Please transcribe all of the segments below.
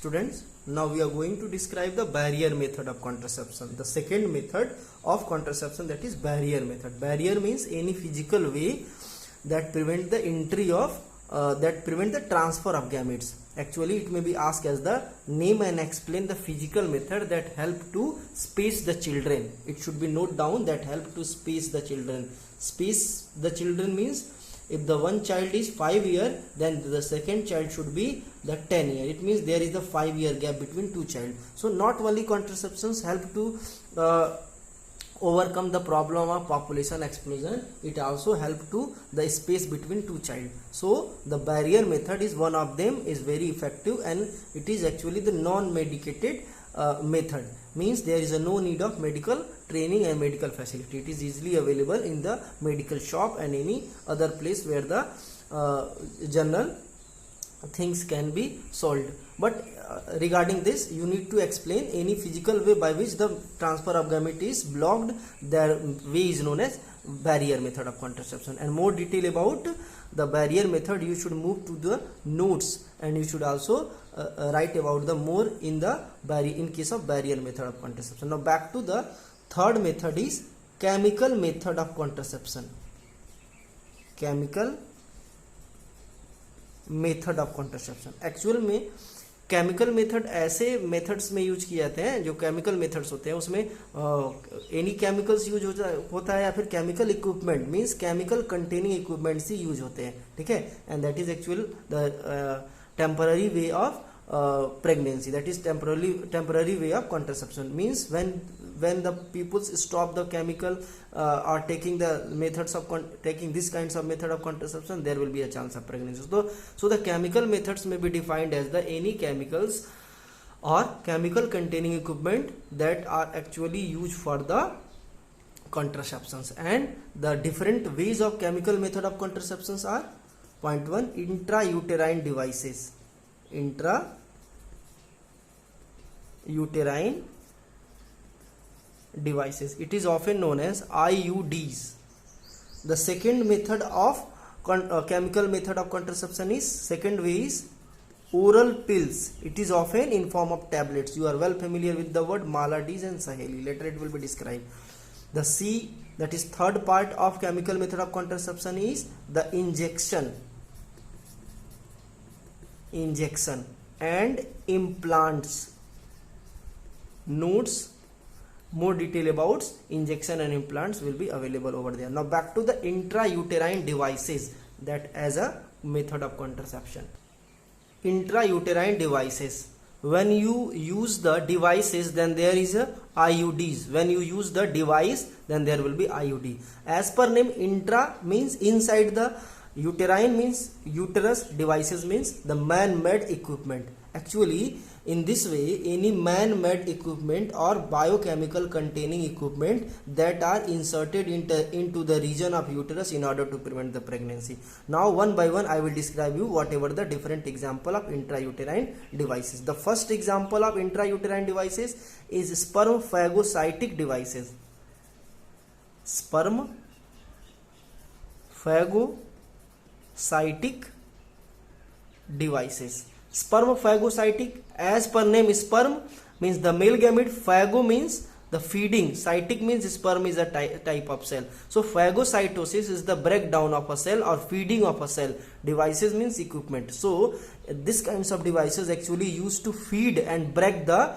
Students, now we are going to describe the barrier method of contraception. The second method of contraception, that is barrier method. Barrier means any physical way that prevent the entry of prevent the transfer of gametes. Actually, it may be asked as the name and explain the physical method that help to space the children. It should be note down that help to space the children. Space the children means if the one child is 5 years, then the second child should be the 10 years. It means there is a 5 year gap between two child. So not only contraceptions help to overcome the problem of population explosion, it also help to the space between two child. So the barrier method is one of them, is very effective, and it is actually the non-medicated method. Means there is no need of medical training and medical facility. It is easily available in the medical shop and any other place where the general things can be sold. But regarding this, you need to explain any physical way by which the transfer of gamete is blocked. Their way is known as barrier method of contraception. And more detail about the barrier method, you should move to the notes, and you should also write about the more in the in case of barrier method of contraception. Now back to the third method is chemical method of contraception. Chemical method of contraception. Actual में chemical method ऐसे methods में use किए जाते हैं जो chemical methods होते हैं, उसमें एनी केमिकल्स यूज होता है या फिर chemical equipment means chemical containing equipments ही यूज होते हैं. ठीक है, and that is actual the temporary way of pregnancy, that is temporary way of contraception. Means when the people stop the chemical or taking the methods of taking this kinds of method of contraception, there will be a chance of pregnancy. So the chemical methods may be defined as the any chemicals or chemical containing equipment that are actually used for the contraceptions. And the different ways of chemical method of contraceptions are: point 1, intrauterine devices. Intrauterine devices, it is often known as IUDs. The second method of chemical method of contraception is, second way is oral pills. It is often in form of tablets. You are well familiar with the word Maladis and Saheli. Later it will be described. The C, that is third part of chemical method of contraception, is the injection and implants. Notes, more detail about injection and implants will be available over there. Now back to the intrauterine devices, that as a method of contraception. Intrauterine devices, when you use the devices, then there is a IUDs. When you use the device, then there will be IUD. As per name, intra means inside the uterine, means uterus, devices means the man-made equipment. Actually, in this way, any man-made equipment or biochemical containing equipment that are inserted into the region of uterus in order to prevent the pregnancy. Now one by one I will describe you whatever the different example of intrauterine devices. The first example of intrauterine devices is sperm phagocytic devices. Sperm phagocytic devices. Sperm phagocytic, as per name, sperm means the male gamete, phago means the feeding, cytic means sperm is a type of cell. So phagocytosis is the breakdown of a cell or feeding of a cell. Devices means equipment. So this kinds of devices actually used to feed and break the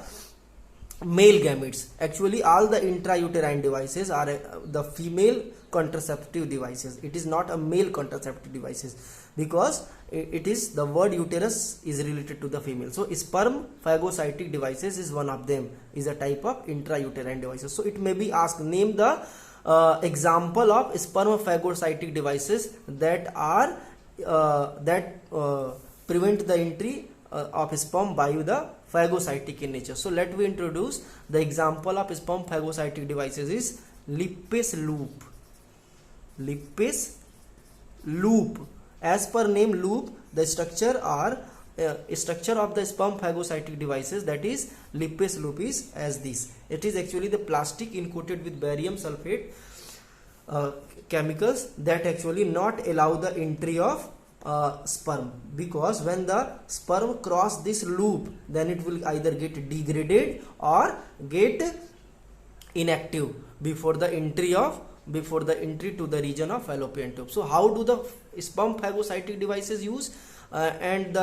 male gametes. Actually all the intrauterine devices are the female contraceptive devices. It is not a male contraceptive devices, because it is the word uterus is related to the female. So sperm phagocytic devices is one of them, is a type of intrauterine devices. So it may be asked, name the example of sperm phagocytic devices that are prevent the entry of sperm by the phagocytic in nature. So let me introduce the example of sperm phagocytic devices is Lippes loop. Lippes loop. As per name loop, the structure of the sperm phagocytic devices, that is Lippes loop, is as this. It is actually the plastic coated with barium sulfate chemicals that actually not allow the entry of sperm, because when the sperm cross this loop, then it will either get degraded or get inactive before the entry to the region of fallopian tube. So how do the sperm phagocytic devices use and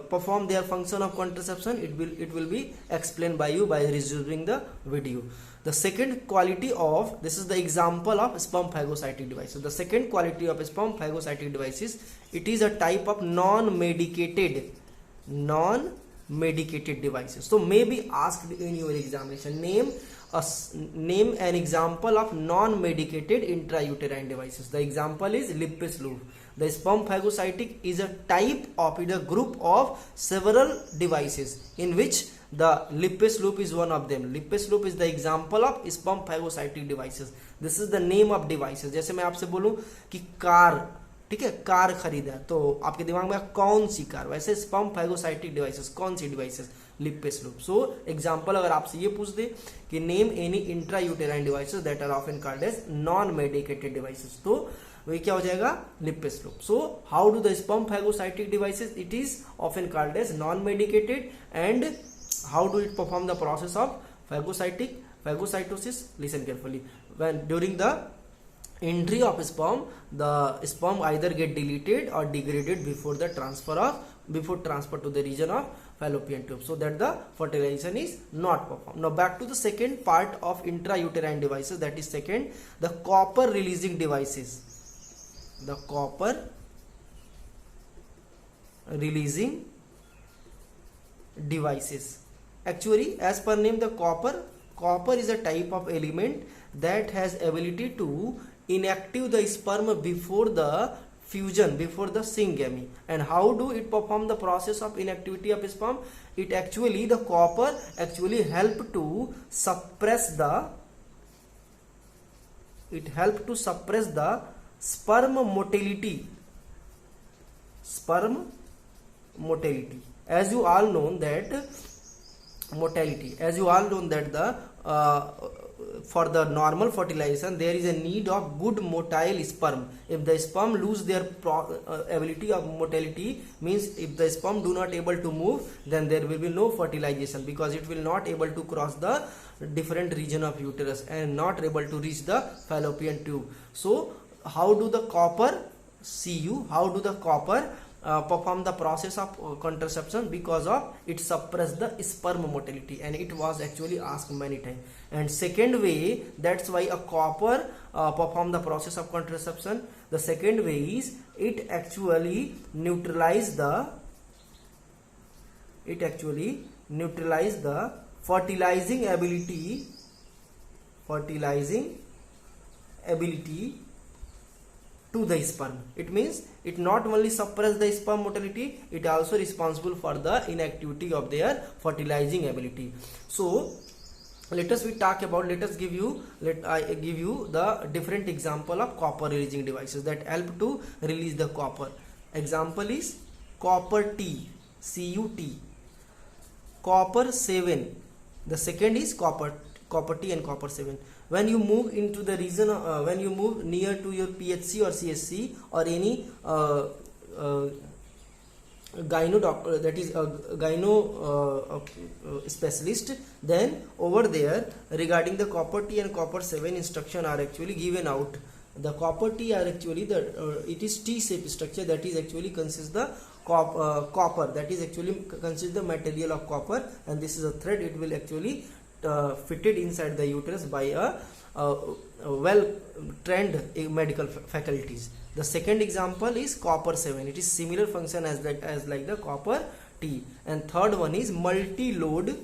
perform their function of contraception? It will be explained by you by resuming the video. The second quality of, this is the example of sperm phagocytic devices. The second quality of sperm phagocytic devices, it is a type of non-medicated devices. So may be asked in your examination, name an example of non-medicated intrauterine devices. The example is Lippes loop. The sperm phagocytic is a type of, a group of several devices in which the Lippes loop is one of them. Lippes loop is the example of sperm phagocytic devices. This is the name of devices. जैसे मैं आपसे बोलूं कि car, ठीक है, car खरीदा, तो आपके दिमाग में कौन सी कार, वैसे स्पर्म फाइगोसाइटिक डिवाइसेस कौन सी devices, Lippes loop. So example अगर आपसे ये पूछ दे कि name any intra uterine devices that are often called as non medicated devices, तो वही क्या हो जाएगा, Lippes loop. So how do the sperm phagocytic devices, it is often called as non medicated. And how do it perform the process of phagocytosis? Listen carefully. When during the entry of sperm, the sperm either get deleted or degraded before transfer to the region of fallopian tube, so that the fertilization is not performed. Now back to the second part of intrauterine devices, that is second, the copper releasing devices. The copper releasing devices. Actually, as per name, the copper is a type of element that has ability to inactive the sperm before the fusion, before the syngamy. And how do it perform the process of inactivity of sperm? It actually, the copper actually help to suppress the sperm motility. As you all know that the for the normal fertilization there is a need of good motile sperm. If the sperm lose their ability of motility, means if the sperm do not able to move, then there will be no fertilization, because it will not able to cross the different region of uterus and not able to reach the fallopian tube. So how do the copper perform the process of contraception? Because of it suppress the sperm motility, and it was actually asked many times. And second way, that's why a copper perform the process of contraception. The second way is it actually neutralize the fertilizing ability to the sperm. It means it not only suppress the sperm motility, it also responsible for the inactivity of their fertilizing ability. So let I give you the different example of copper releasing devices that help to release the copper. Example is copper T, CUT, copper 7. The second is copper T and copper 7. When you move into the region, when you move near to your PHC or CSC or any gyno doctor, that is a gyno specialist, then over there regarding the copper T and copper 7 instruction are actually given out. The copper T are actually it is T-shaped structure, that is actually consists the copper, that is actually consists the material of copper, and this is a thread. It will actually fitted inside the uterus by a well trained medical faculties. The second example is copper 7. It is similar function as like the copper T. And third one is multi-load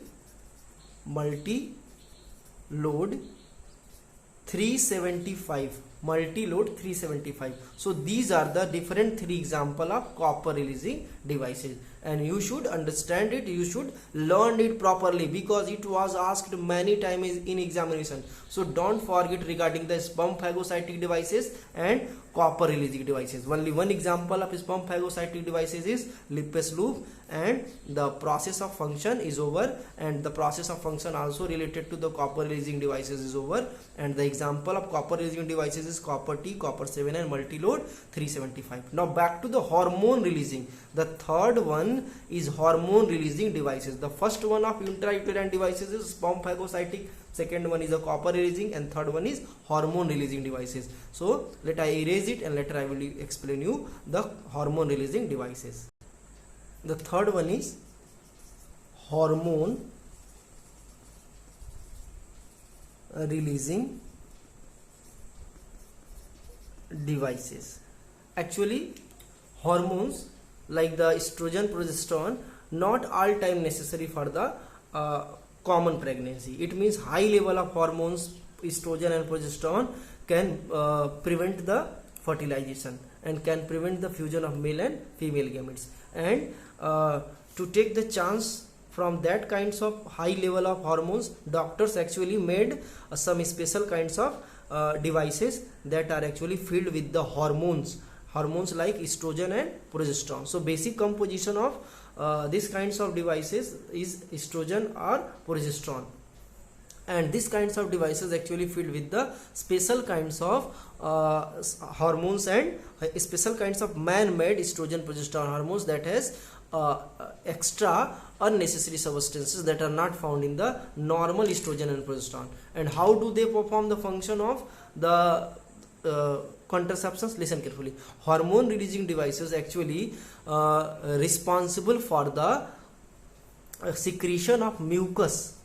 375. Multi-load 375. So these are the different three example of copper releasing devices, and you should understand it, you should learn it properly, because it was asked many times in examination. So don't forget regarding the sperm phagocytic devices and copper releasing devices. Only one example of sperm phagocytic devices is Lippes loop, and the process of function is over, and the process of function also related to the copper releasing devices is over. And the example of copper releasing devices is copper T, copper 7 and multi-load 375. Now back to the hormone releasing. The third one is hormone releasing devices. The first one of intrauterine devices is sperm phagocytic, second one is a copper releasing, and third one is hormone releasing devices. So let I erase it and later I will explain you the hormone releasing devices. The third one is hormone releasing devices. Actually, hormones like the estrogen, progesterone, not all time necessary for the common pregnancy. It means high level of hormones, estrogen and progesterone, can prevent the fertilization and can prevent the fusion of male and female gametes. And to take the chance from that kinds of high level of hormones, doctors actually made some special kinds of devices that are actually filled with the hormones like estrogen and progesterone. So basic composition of these kinds of devices is estrogen or progesterone, and these kinds of devices actually filled with the special kinds of hormones and special kinds of man-made estrogen progesterone hormones that has extra unnecessary substances that are not found in the normal estrogen and progesterone. And how do they perform the function of the contraceptions? Listen carefully. Hormone releasing devices actually responsible for the secretion of mucus.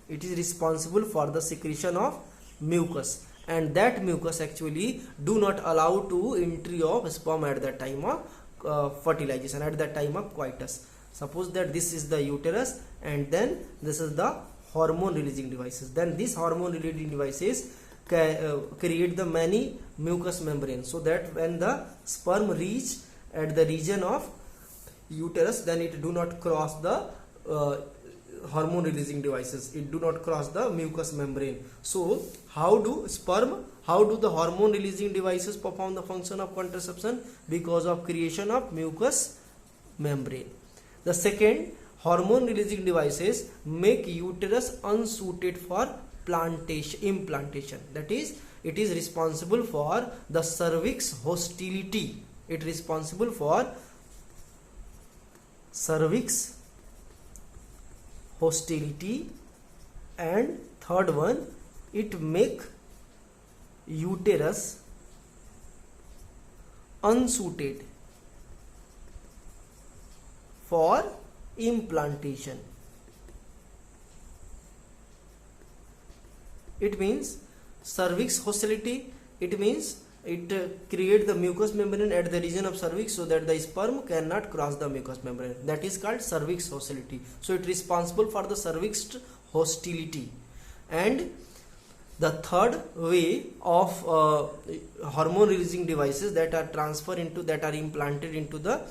It is responsible for the secretion of mucus, and that mucus actually do not allow to entry of sperm at the time of fertilization, at the time of coitus. Suppose that this is the uterus and then this is the hormone releasing devices. Then these hormone releasing devices create the many mucous membranes, so that when the sperm reach at the region of uterus, then it do not cross the hormone releasing devices, it do not cross the mucous membrane. So how do the hormone releasing devices perform the function of contraception? Because of creation of mucous membrane. The second, hormone releasing devices make uterus unsuited for implantation. That is, it is responsible for the cervix hostility. It is responsible for cervix hostility. And third one, it make uterus unsuited for implantation. It means cervix hostility, it means it creates the mucous membrane at the region of cervix so that the sperm cannot cross the mucous membrane. That is called cervix hostility. So it is responsible for the cervix hostility. And the third way of hormone releasing devices that are implanted into the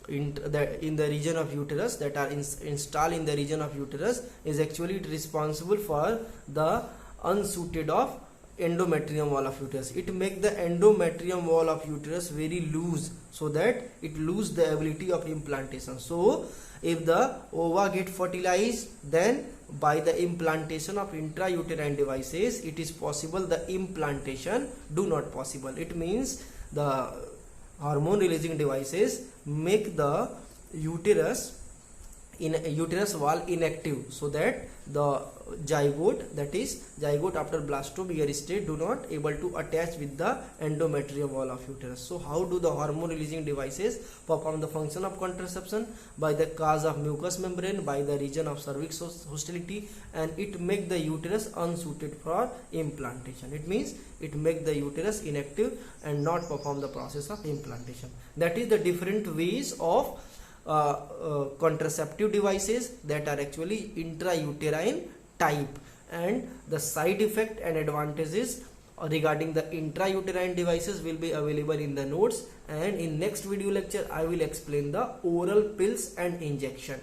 in the region of uterus, that are installed in the region of uterus, is actually responsible for the unsuited of endometrium wall of uterus. It make the endometrium wall of uterus very loose, so that it lose the ability of implantation. So if the ova get fertilized, then by the implantation of intrauterine devices, it is possible the implantation do not possible. It means the hormone releasing devices make the uterus wall inactive, so that the zygote, that is zygote after blastome state, do not able to attach with the endometrium wall of uterus. So how do the hormone releasing devices perform the function of contraception? By the cause of mucous membrane, by the region of cervix hostility, and it make the uterus unsuited for implantation. It means it make the uterus inactive and not perform the process of implantation. That is the different ways of contraceptive devices that are actually intrauterine type, and the side effect and advantages regarding the intrauterine devices will be available in the notes, and in next video lecture I will explain the oral pills and injection.